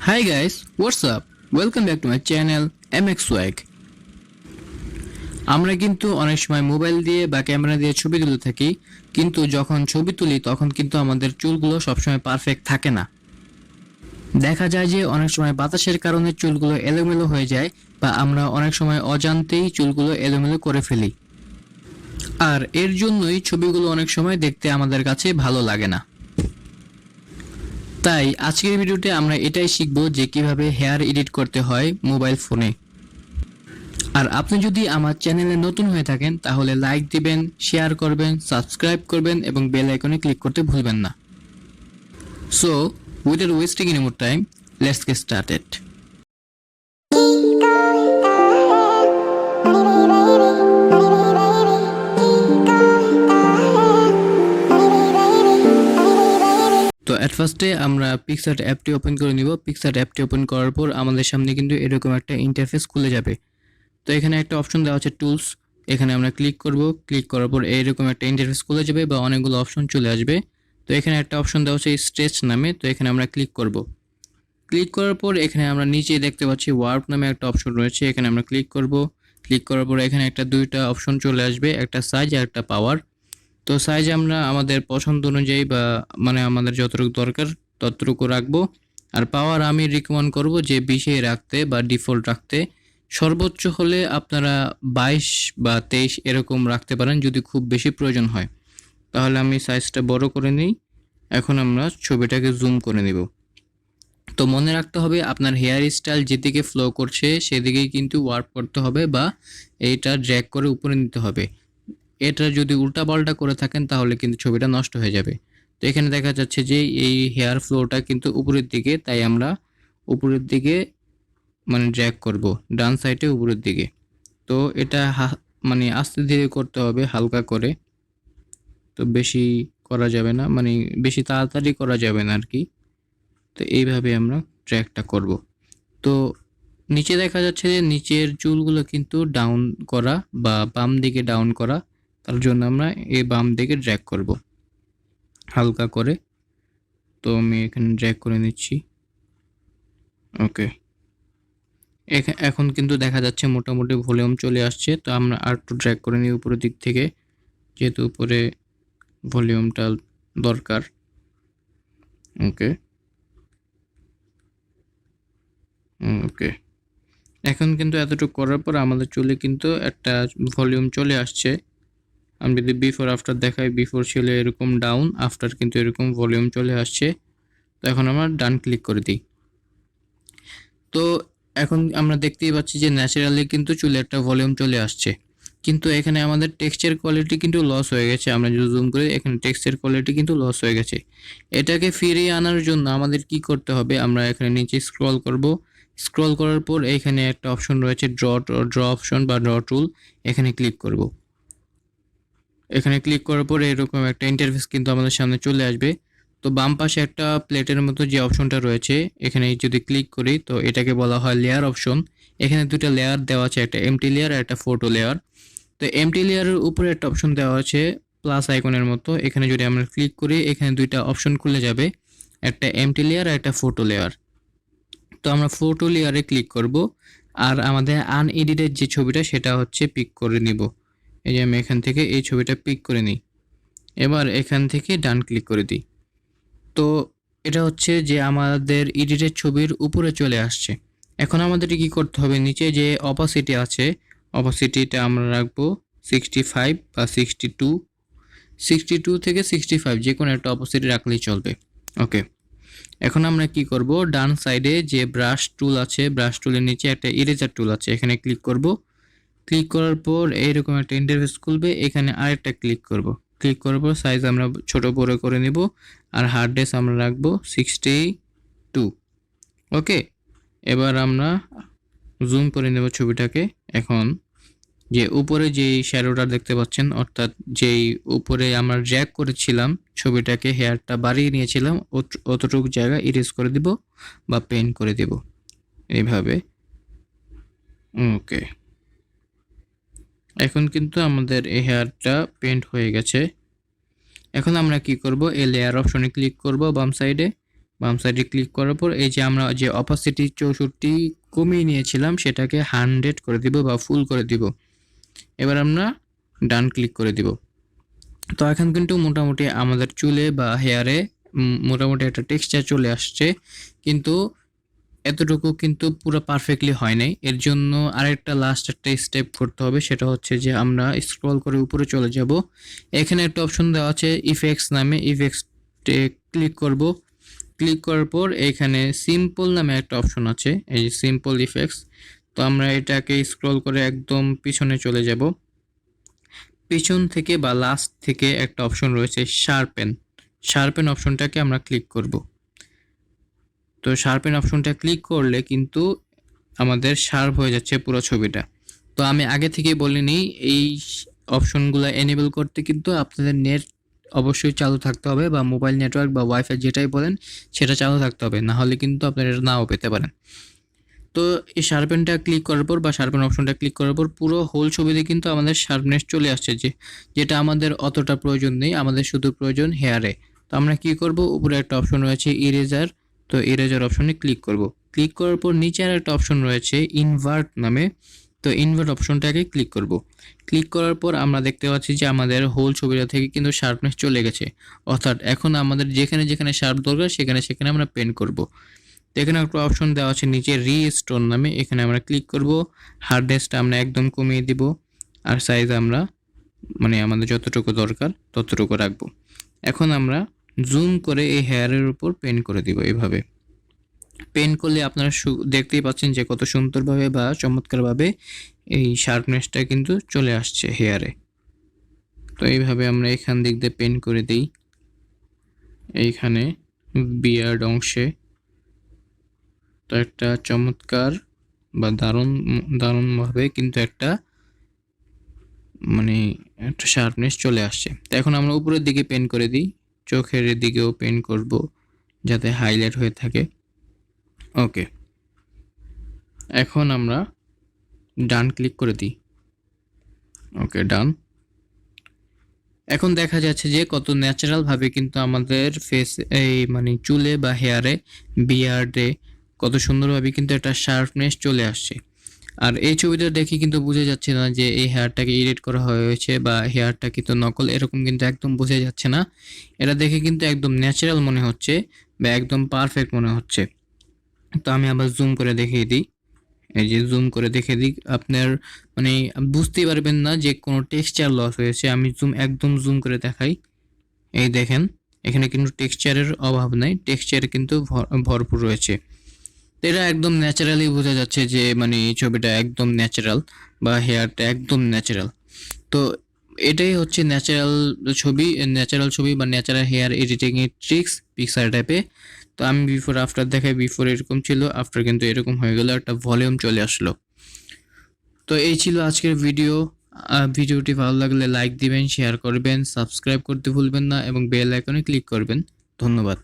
Hi guys, what's up? Welcome back to my channel MXWag. আমরা কিন্তু অনেক সময় মোবাইল দিয়ে বা ক্যামেরা দিয়ে ছবি তুলে থাকি, কিন্তু যখন ছবি তুলি তখন কিন্তু আমাদের চুলগুলো সবসময় পারফেক্ট থাকে না। দেখা যায় যে অনেক সময় বাতাসের কারণে চুলগুলো এলোমেলো হয়ে যায় বা আমরা অনেক সময় অজান্তেই চুলগুলো এলোমেলো করে ফেলি। আর এর জন্যই ছবিগুলো অনেক সময় দেখতে আমাদের কাছে ভালো লাগে না। তাই আজকের ভিডিওতে আমরা এটাই শিখব যে কিভাবে হেয়ার এডিট করতে হয় মোবাইল ফোনে। আর আপনি যদি আমার চ্যানেলে নতুন হয়ে থাকেন তাহলে লাইক দিবেন, শেয়ার করবেন, সাবস্ক্রাইব করবেন এবং বেল আইকনে ক্লিক করতে ভুলবেন না। So without wasting any more time, let's get started. তো এট ফার্স্টে আমরা পিক্সার্ট অ্যাপটি ওপেন করে নিব। পিক্সার্ট অ্যাপটি ওপেন করার পর আমাদের সামনে কিন্তু এরকম একটা ইন্টারফেস খুলে যাবে। তো এখানে একটা অপশন দেওয়া আছে টুলস, এখানে আমরা ক্লিক করব। ক্লিক করার পর এইরকম একটা ইন্টারফেস খুলে যাবে বা অনেকগুলো অপশন চলে আসবে। তো এখানে একটা অপশন দেওয়া আছে স্ট্রেচ নামে, তো এখানে আমরা ক্লিক করব। ক্লিক করার পর এখানে আমরা নিচে দেখতে পাচ্ছি ওয়ার্প নামে একটা অপশন রয়েছে, এখানে আমরা ক্লিক করব। ক্লিক করার পর এখানে দুইটা অপশন চলে আসবে, একটা সাইজ আর একটা পাওয়ার। তো সাইজ আমরা আমাদের পছন্দ অনুযায়ী বা আমাদের যতটুকু দরকার ততটুকু রাখবো। আর পাওয়ার আমি রিকমেন্ড করব যে 20 রাখতে বা ডিফল্ট রাখতে। সর্বোচ্চ হলে আপনারা 22 বা 23 এরকম রাখতে পারেন যদি খুব বেশি প্রয়োজন হয়। তাহলে আমি সাইজটা বড় করে নিই। এখন আমরা ছবিটাকে জুম করে নিব। তো মনে রাখতে হবে আপনার হেয়ার স্টাইল যেদিকে ফ্লো করছে সেদিকেই কিন্তু ওয়ার্ক করতে হবে বা এইটা ড্র্যাগ করে উপরে নিতে হবে। এটা যদি উল্টাপাল্টা করে থাকেন তাহলে কিন্তু ছবিটা নষ্ট হয়ে যাবে। তো এখানে দেখা যাচ্ছে যে এই হেয়ার ফ্লোটা কিন্তু উপরের দিকে, তাই আমরা উপরের দিকে ড্র্যাগ করব, ডান সাইডে উপরের দিকে। তো এটা আস্তে ধীরে করতে হবে, হালকা করে। তো বেশি করা যাবে না, বেশি তাড়াতাড়ি করা যাবে না আর কি। তো এইভাবে আমরা ট্র্যাকটা করব। তো নিচে দেখা যাচ্ছে যে নিচের চুলগুলো কিন্তু ডাউন করা বা বাম দিকে ডাউন করা, তার জন্য আমরা এই বাম দিকে ড্র্যাগ করব হালকা করে। তো আমি এখানে ড্র্যাগ করে নিচ্ছি। ওকে, এখন কিন্তু দেখা যাচ্ছে মোটামুটি ভলিউম চলে আসছে। তো আমরা আর একটু ড্র্যাগ করে নিই উপরের দিক থেকে, যেহেতু উপরে ভলিউমটা দরকার। ওকে ওকে, এখন কিন্তু এতটুকু করার পর আমাদের চুলে কিন্তু একটা ভলিউম চলে আসছে। আমি যদি বিফোর আফটার দেখাই, বিফোর ছিল এরকম ডাউন, আফটার কিন্তু এরকম ভলিউম চলে আসছে। তো এখন আমরা ডান ক্লিক করে দিই। তো এখন আমরা দেখতেই পাচ্ছি যে ন্যাচারালি কিন্তু চুলে একটা ভলিউম চলে আসছে, কিন্তু এখানে আমাদের টেক্সচার কোয়ালিটি কিন্তু লস হয়ে গেছে। আমরা যদি জুম করি এখানে টেক্সচার কোয়ালিটি কিন্তু লস হয়ে গেছে। এটাকে ফিরিয়ে আনার জন্য আমাদের কি করতে হবে, আমরা এখানে নিচে স্ক্রল করব। স্ক্রল করার পর এখানে একটা অপশন রয়েছে ড্র অপশন বা ড্র টুল, এখানে ক্লিক করব। এখানে ক্লিক করার পর এরকম একটা ইন্টারফেস কিন্তু আমাদের সামনে চলে আসবে। তো বাম পাশে একটা প্লেটের মতো যে অপশনটা রয়েছে, এখানে যদি ক্লিক করি তো এটাকে বলা হয় লেয়ার অপশন। এখানে দুটো লেয়ার দেওয়া আছে, একটা এমটি লেয়ার আর একটা ফটো লেয়ার। তো এমটি লেয়ারের উপরে একটা অপশন দেওয়া আছে প্লাস আইকনের মতো, এখানে যদি আমরা ক্লিক করি এখানে দুইটা অপশন খুলে যাবে, একটা এমটি লেয়ার আর একটা ফটো লেয়ার। তো আমরা ফটো লেয়ারে ক্লিক করব আর আমাদের আনএডিটেড যে ছবিটা সেটা হচ্ছে পিক করে নিব। এই যে আমি এখান থেকে এই ছবিটা পিক করে নিই। এবার এখান থেকে ডান ক্লিক করে দিই। তো এটা হচ্ছে যে আমাদের এডিটেড ছবির উপরে চলে আসছে। এখন আমাদের কি করতে হবে, নিচে যে অপাসিটি আছে অপাসিটিটা আমরা রাখবো 65 বা 62, 62 থেকে 65 যে কোনো একটা অপাসিটি রাখলেই চলবে। ওকে, এখন আমরা কি করব, ডান সাইডে যে ব্রাশ টুল আছে, ব্রাশ টুলের নিচে একটা ইরেজার টুল আছে, এখানে ক্লিক করব। ক্লিক করার পর এইরকম একটা ইন্টারফেস খুলবে, এখানে আরেকটা ক্লিক করব। ক্লিক করার পর সাইজ আমরা ছোট বড় করে নেব আর হার্ডনেস আমরা রাখবো 62। ওকে, এবার আমরা জুম করে নেব ছবিটাকে। এখন যে উপরে যেই শ্যাডোটা দেখতে পাচ্ছেন, অর্থাৎ যেই উপরে আমরা ড্র্যাগ করেছিলাম ছবিটাকে, হেয়ারটা বাড়িয়ে নিয়েছিলাম, অতটুকু জায়গা ইরেজ করে দিব বা পেইন্ট করে দিব এইভাবে। ওকে, এখন কিন্তু আমাদের এই হেয়ারটা পেইন্ট হয়ে গেছে। এখন আমরা কি করব, এই লেয়ার অপশনে ক্লিক করব বাম সাইডে। বাম সাইডে ক্লিক করার পর এই যে আমরা যে অপাসিটি 64 কমিয়ে নিয়েছিলাম সেটাকে 100 করে দিব বা ফুল করে দিব। এবার আমরা ডান ক্লিক করে দিব। তো এখন কিন্তু মোটামুটি আমাদের চুলে বা হেয়ারে মোটামুটি একটা টেক্সচার চলে আসছে, কিন্তু এতটুকু কিন্তু পুরো পারফেক্টলি হয় নাই। এর জন্য আরেকটা লাস্ট একটা স্টেপ করতে হবে, সেটা হচ্ছে যে আমরা স্ক্রল করে উপরে চলে যাব। এখানে একটা অপশন দেওয়া আছে ইফেক্টস নামে, ইফেক্টসে ক্লিক করব। ক্লিক করার পর এখানে সিম্পল নামে একটা অপশন আছে, এই যে সিম্পল ইফেক্টস। তো আমরা এটাকে স্ক্রল করে একদম পিছনে চলে যাব। পিছন থেকে বা লাস্ট থেকে একটা অপশন রয়েছে শার্পেন। শার্পেন অপশনটাকে আমরা ক্লিক করব। তো শার্পেন অপশনটা ক্লিক করলে কিন্তু আমাদের শার্প হয়ে যাচ্ছে পুরো ছবিটা। তো আমি আগে থেকেই বলিনি, এই অপশনগুলো এনেবল করতে কিন্তু আপনাদের নেট অবশ্যই চালু থাকতে হবে, বা মোবাইল নেটওয়ার্ক বা ওয়াইফাই যেটাই বলেন সেটা চালু থাকতে হবে, না হলে কিন্তু আপনারা এটা নাও পেতে পারেন। তো এই শার্পেনটা ক্লিক করার পর বা শার্পেন অপশনটা ক্লিক করার পর পুরো হোল ছবিতে কিন্তু আমাদের শার্পনেস চলে আসছে, যেটা আমাদের অতটা প্রয়োজন নেই, আমাদের শুধু প্রয়োজন হেয়ারে। তো আমরা কি করব, উপরে একটা অপশন রয়েছে ইরেজার, তো ইরেজার অপশনে ক্লিক করব। ক্লিক করার পর নিচে আর একটা অপশন রয়েছে ইনভার্ট নামে, তো ইনভার্ট অপশনটাকে ক্লিক করব। ক্লিক করার পর আমরা দেখতে পাচ্ছি যে আমাদের হোল ছবিটা থেকে কিন্তু শার্পনেস চলে গেছে, অর্থাৎ এখন আমাদের যেখানে যেখানে শার্প দরকার সেখানে সেখানে আমরা পেন করব। তো এখানে একটা অপশন দেওয়া আছে নিচে রিস্টোর নামে, এখানে আমরা ক্লিক করব। হার্ডনেসটা আমরা একদম কমিয়ে দিব, আর সাইজ আমরা মানে আমাদের যতটুকু দরকার ততটুকু রাখবো। এখন আমরা জুম করে এই হেয়ারের উপর পেন করে দিব। এইভাবে পেন করলে আপনারা দেখতেই পাচ্ছেন যে কত সুন্দরভাবে বা চমৎকারভাবে এই শার্পনেসটা কিন্তু চলে আসছে হেয়ারে। তো এইভাবে আমরা এখান দিক দিয়ে পেন করে দিই, এইখানে বিয়ার্ড অংশে। তো একটা চমৎকার বা দারুণভাবে কিন্তু একটা মানে একটা শার্পনেস চলে আসছে। তো এখন আমরা উপরের দিকে পেন করে দিই, চোখের দিকেও পেন করব যাতে হাইলাইট হয়ে থাকে। ওকে, এখন আমরা ডান ক্লিক করে দিই। ওকে, ডান। এখন দেখা যাচ্ছে যে কত ন্যাচারালভাবে কিন্তু আমাদের ফেস এই মানে চুলে বা হেয়ারে বিয়ার্ডে কত সুন্দরভাবে কিন্তু একটা শার্পনেস চলে আসছে। আর এই ছবিটা দেখে কিন্তু বোঝা যাচ্ছে না যে এই হেয়ারটাকে এডিট করা হয়েছে বা হেয়ারটা কিন্তু নকল, এরকম কিন্তু একদম বোঝা যাচ্ছে না। এটা দেখে কিন্তু একদম ন্যাচারাল মনে হচ্ছে বা একদম পারফেক্ট মনে হচ্ছে। তো আমি আবার জুম করে দেখিয়ে দিই, এই যে জুম করে দেখে দিই, আপনার মানে বুঝতেই পারবেন না যে কোনো টেক্সচার লস হয়েছে। আমি একদম জুম করে দেখাই, এই দেখেন এখানে কিন্তু টেক্সচারের অভাব নাই, টেক্সচার কিন্তু ভরপুর রয়েছে। তো এটা একদম ন্যাচারালি বোঝা যাচ্ছে যে মানে এই ছবিটা একদম ন্যাচারাল বা হেয়ারটা একদম ন্যাচারাল। তো এটাই হচ্ছে ন্যাচারাল ছবি বা ন্যাচারাল হেয়ার এডিটিং এর ট্রিক্স পিক্সার ট্যাবে। তো আমি বিফোর আফটার দেখাই, বিফোর এরকম ছিল, আফটার কিন্তু এরকম হয়ে গেল, একটা ভলিউম চলে আসলো। তো এই ছিল আজকের ভিডিও। ভিডিওটি ভালো লাগলে লাইক দিবেন, শেয়ার করবেন, সাবস্ক্রাইব করতে ভুলবেন না এবং বেল আইকনে ক্লিক করবেন। ধন্যবাদ।